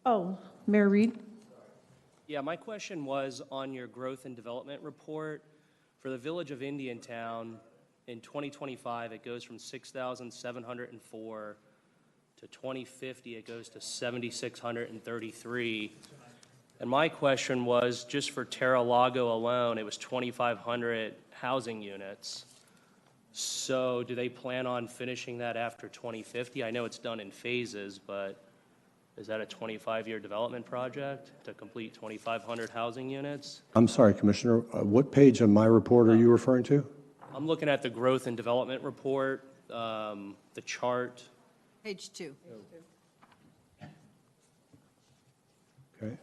Oh, Mayor Reed? Yeah, my question was on your growth and development report. For the village of Indiantown, in 2025, it goes from 6,704 to 2050, it goes to 7,633. And my question was, just for Terra Lago alone, it was 2,500 housing units. So do they plan on finishing that after 2050? I know it's done in phases, but is that a 25-year development project to complete 2,500 housing units? I'm sorry, Commissioner, what page of my report are you referring to? I'm looking at the growth and development report, the chart. Page 2. Okay.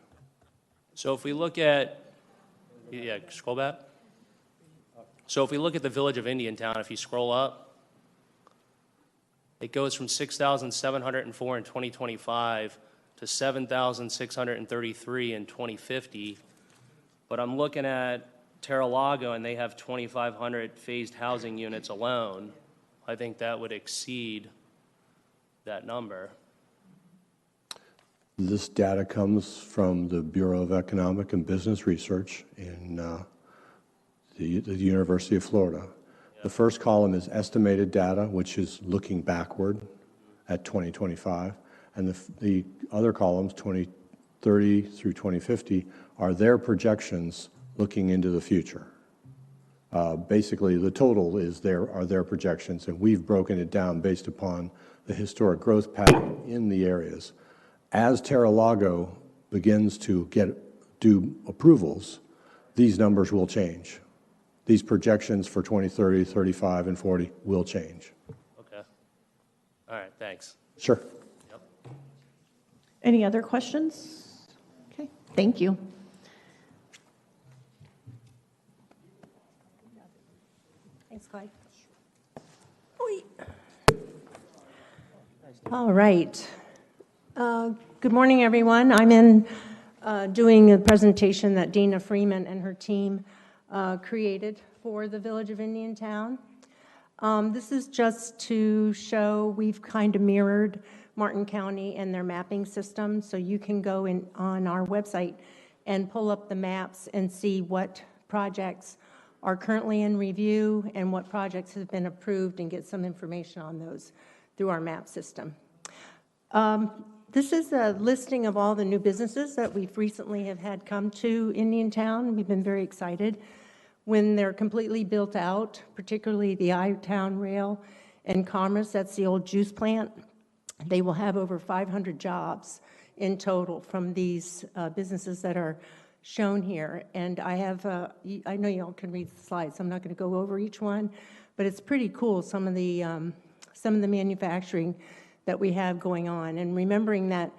So if we look at, yeah, scroll back. So if we look at the village of Indiantown, if you scroll up, it goes from 6,704 in 2025 to 7,633 in 2050. But I'm looking at Terra Lago, and they have 2,500 phased housing units alone. I think that would exceed that number. This data comes from the Bureau of Economic and Business Research in the University of Florida. The first column is estimated data, which is looking backward at 2025, and the other columns, 2030 through 2050, are their projections looking into the future. Basically, the total are their projections, and we've broken it down based upon the historic growth pattern in the areas. As Terra Lago begins to do approvals, these numbers will change. These projections for 2030, 35, and 40 will change. Okay. All right, thanks. Sure. Yep. Any other questions? Okay, thank you. Thanks, Clyde. All right. Good morning, everyone. I'm in doing a presentation that Dana Freeman and her team created for the Village of Indiantown. This is just to show we've kind of mirrored Martin County and their mapping system, so you can go in on our website and pull up the maps and see what projects are currently in review and what projects have been approved and get some information on those through our map system. This is a listing of all the new businesses that we've recently have had come to Indiantown. We've been very excited. When they're completely built out, particularly the I-Town Rail and Commerce, that's the old juice plant, they will have over 500 jobs in total from these businesses that are shown here. And I have, I know you all can read the slides, so I'm not going to go over each one, but it's pretty cool, some of the manufacturing that we have going on. And remembering that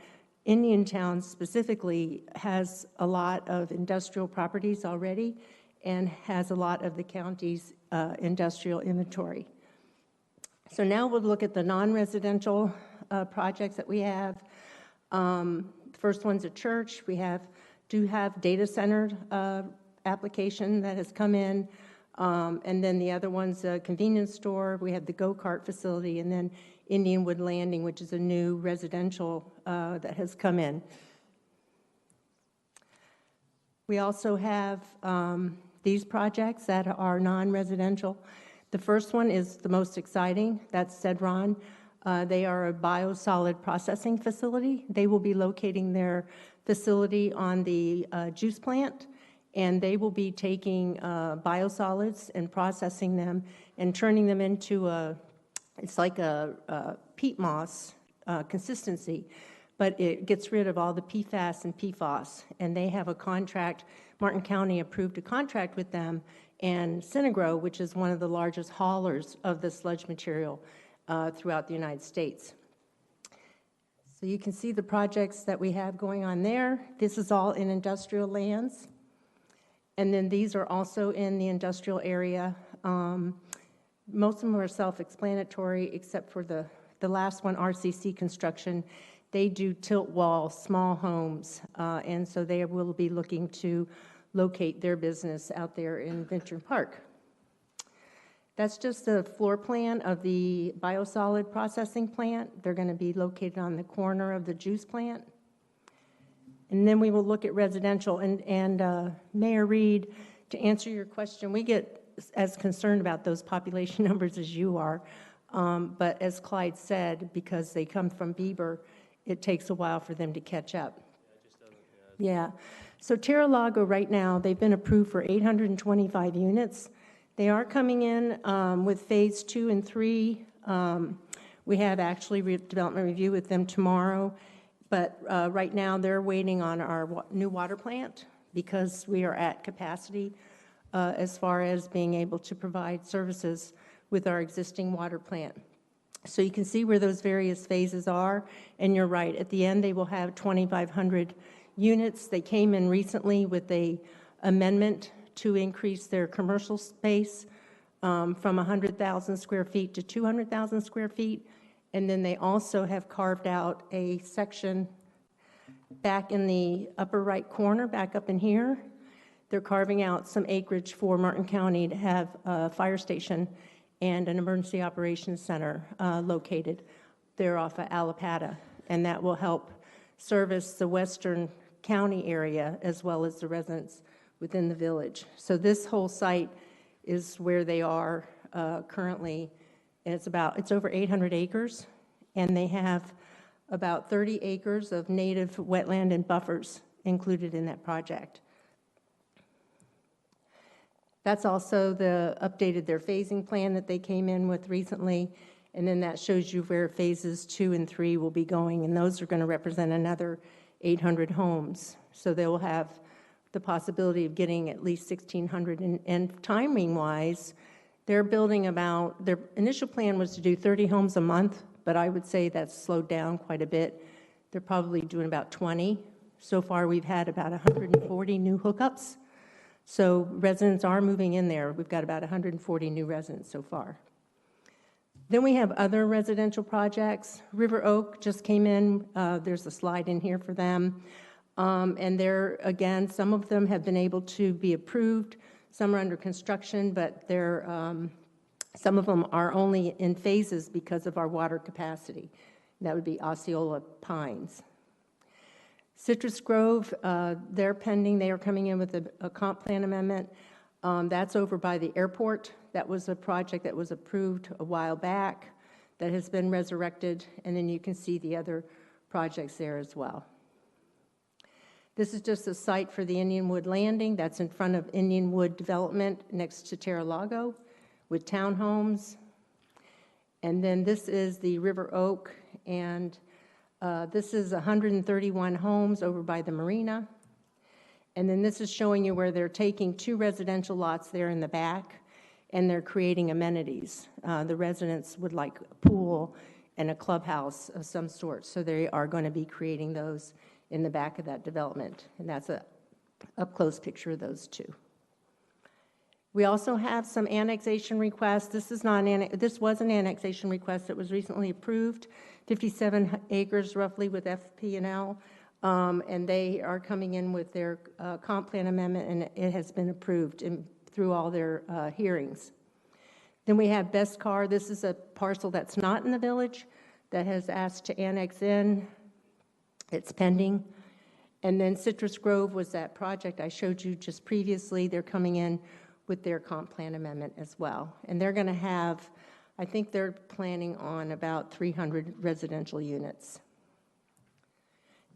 Indiantown specifically has a lot of industrial properties already and has a lot of the county's industrial inventory. So now we'll look at the non-residential projects that we have. The first one's a church. We do have data center application that has come in. And then the other one's a convenience store. We have the go-kart facility, and then Indianwood Landing, which is a new residential that has come in. We also have these projects that are non-residential. The first one is the most exciting. That's Cedron. They are a biosolid processing facility. They will be locating their facility on the juice plant, and they will be taking biosolids and processing them and turning them into it's like a peat moss consistency, but it gets rid of all the PFAS and PFOS. And they have a contract, Martin County approved a contract with them, and Synagro, which is one of the largest haulers of the sludge material throughout the United States. So you can see the projects that we have going on there. This is all in industrial lands. And then these are also in the industrial area. Most of them are self-explanatory, except for the last one, RCC Construction. They do tilt wall, small homes, and so they will be looking to locate their business out there in Venture Park. That's just a floor plan of the biosolid processing plant. They're going to be located on the corner of the juice plant. And then we will look at residential. And Mayor Reed, to answer your question, we get as concerned about those population numbers as you are. But as Clyde said, because they come from Bieber, it takes a while for them to catch up. Yeah. So Terra Lago right now, they've been approved for 825 units. They are coming in with phase 2 and 3. We have actually development review with them tomorrow. But right now, they're waiting on our new water plant because we are at capacity as far as being able to provide services with our existing water plant. So you can see where those various phases are, and you're right, at the end, they will have 2,500 units. They came in recently with a amendment to increase their commercial space from 100,000 square feet to 200,000 square feet. And then they also have carved out a section back in the upper right corner, back up in here. They're carving out some acreage for Martin County to have a fire station and an emergency operations center located there off of Allapattah. And that will help service the western county area as well as the residents within the village. So this whole site is where they are currently. And it's over 800 acres, and they have about 30 acres of native wetland and buffers included in that project. That's also updated their phasing plan that they came in with recently, and then that shows you where phases 2 and 3 will be going, and those are going to represent another 800 homes. So they will have the possibility of getting at least 1,600, and timing-wise, they're building their initial plan was to do 30 homes a month, but I would say that's slowed down quite a bit. They're probably doing about 20. So far, we've had about 140 new hookups. So residents are moving in there. We've got about 140 new residents so far. Then we have other residential projects. River Oak just came in. There's a slide in here for them. And they're, again, some of them have been able to be approved. Some are under construction, but some of them are only in phases because of our water capacity. That would be Osceola Pines. Citrus Grove, they're pending. They are coming in with a comp plan amendment. That's over by the airport. That was a project that was approved a while back that has been resurrected, and then you can see the other projects there as well. This is just a site for the Indianwood Landing. That's in front of Indianwood Development next to Terra Lago with townhomes. And then this is the River Oak, and this is 131 homes over by the marina. And then this is showing you where they're taking 2 residential lots there in the back, and they're creating amenities. The residents would like a pool and a clubhouse of some sort, so they are going to be creating those in the back of that development, and that's a up-close picture of those 2. We also have some annexation requests. This was an annexation request that was recently approved, 57 acres roughly with FP&L, and they are coming in with their comp plan amendment, and it has been approved through all their hearings. Then we have Beskar. This is a parcel that's not in the village that has asked to annex in. It's pending. And then Citrus Grove was that project I showed you just previously. They're coming in with their comp plan amendment as well. And they're going to have, I think they're planning on about 300 residential units.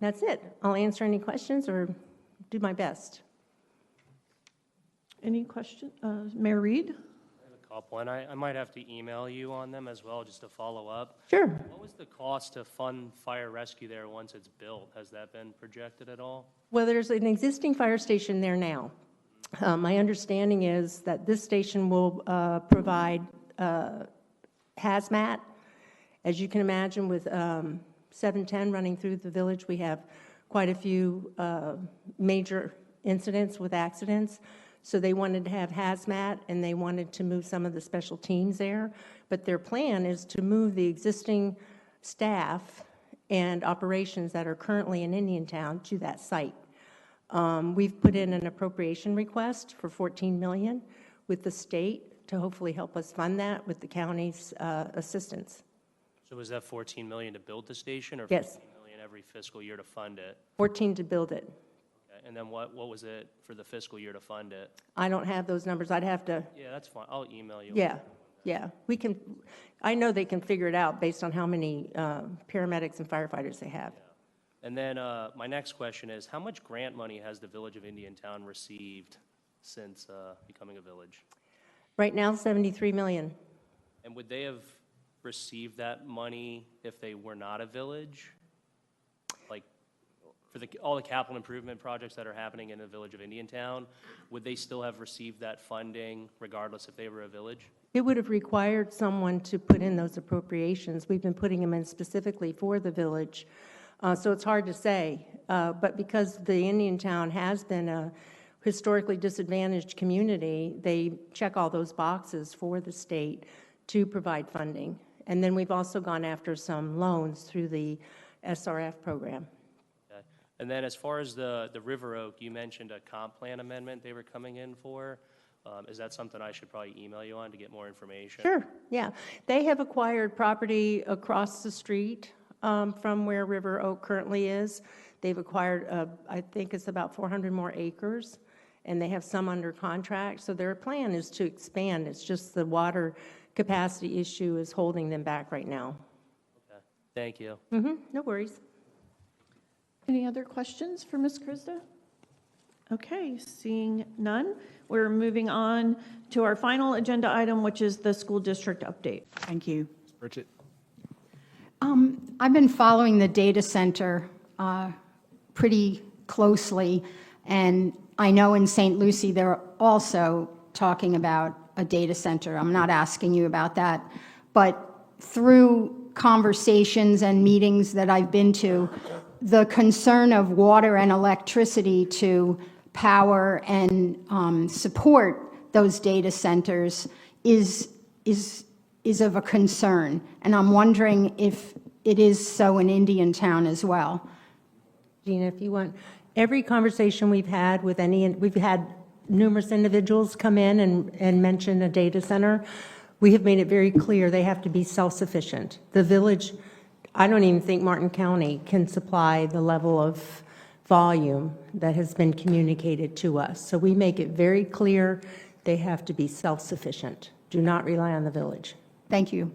That's it. I'll answer any questions or do my best. Any questions? Mayor Reed? I have a couple, and I might have to email you on them as well, just to follow up. Sure. What was the cost to fund fire rescue there once it's built? Has that been projected at all? Well, there's an existing fire station there now. My understanding is that this station will provide hazmat. As you can imagine, with 710 running through the village, we have quite a few major incidents with accidents. So they wanted to have hazmat, and they wanted to move some of the special teams there. But their plan is to move the existing staff and operations that are currently in Indiantown to that site. We've put in an appropriation request for $14 million with the state to hopefully help us fund that with the county's assistance. So was that $14 million to build the station, or Yes. $14 million every fiscal year to fund it. 14 to build it. Okay, and then what was it for the fiscal year to fund it? I don't have those numbers. I'd have to, Yeah, that's fine. I'll email you. yeah. We can, I know they can figure it out based on how many paramedics and firefighters they have. And then my next question is, how much grant money has the Village of Indiantown received since becoming a village? Right now, 73 million. And would they have received that money if they were not a village? Like, for all the capital improvement projects that are happening in the Village of Indiantown, would they still have received that funding regardless if they were a village? It would have required someone to put in those appropriations. We've been putting them in specifically for the village. So it's hard to say. But because the Indiantown has been a historically disadvantaged community, they check all those boxes for the state to provide funding. And then we've also gone after some loans through the SRF program. Okay. And then as far as the River Oak, you mentioned a comp plan amendment they were coming in for. Is that something I should probably email you on to get more information? Sure, yeah. They have acquired property across the street from where River Oak currently is. They've acquired, I think it's about 400 more acres, and they have some under contract. So their plan is to expand. It's just the water capacity issue is holding them back right now. Okay. Thank you. No worries. Any other questions for Ms. Krista? Okay, seeing none, we're moving on to our final agenda item, which is the school district update. Thank you. Bridget. I've been following the data center pretty closely, and I know in St. Lucie they're also talking about a data center. I'm not asking you about that, but through conversations and meetings that I've been to, the concern of water and electricity to power and support those data centers is of a concern, and I'm wondering if it is so in Indiantown as well. Gina, if you want, every conversation we've had with we've had numerous individuals come in and mention a data center. We have made it very clear they have to be self-sufficient. The village, I don't even think Martin County can supply the level of volume that has been communicated to us. So we make it very clear they have to be self-sufficient. Do not rely on the village. Thank you.